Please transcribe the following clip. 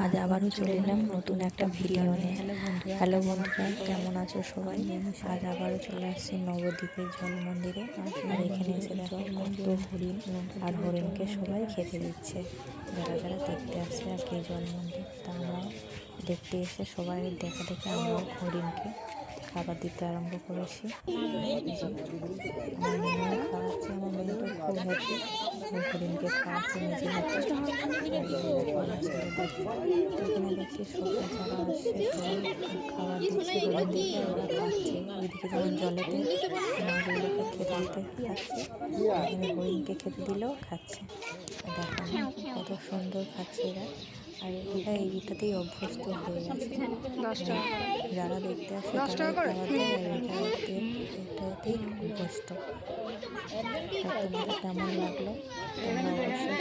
আজ আবারও চলে এলাম নতুন একটা ভিডিও নিয়ে। হ্যালো বন্ধুরা, কেমন আছো সবাই? আজ আবারও চলে আসছি নবদ্বীপের জল মন্দিরে। আর এখানে এসে দেখো কত হরিণ, আর হরিণকে সবাই খেতে দিচ্ছে যারা যারা দেখতে আসছে আর কি জল মন্দির। তা আমরাও দেখতে এসে সবাই দেখা দেখে আমরাও হরিণকে খাবার দিতে আরম্ভ করেছি। আমার মেয়েও খাওয়াচ্ছে, আমার মেয়ে তো খুব হ্যাপি, হরিণকে খাওয়াচ্ছে নিজে হাতে। এখানে দেখছি সবাই যারা আসছে সবাই খাবার দিচ্ছে হরিণদেরকে, ওরা খাচ্ছে। ওইদিকে যেমন জলেতে মাছগুলোকে খেতে দিতে খাচ্ছে, এখানে হরিণকে খেতে দিলেও খাচ্ছে। দেখো কত সুন্দর খাচ্ছে এরা, আর এরা এইটাতেই অভ্যস্ত হয়ে গেছে। যারা দেখতে আসে তারা খাবার দেয়, আর এটাতেই অভ্যস্ত। তোমাদের কেমন লাগলো তোমরা অবশ্যই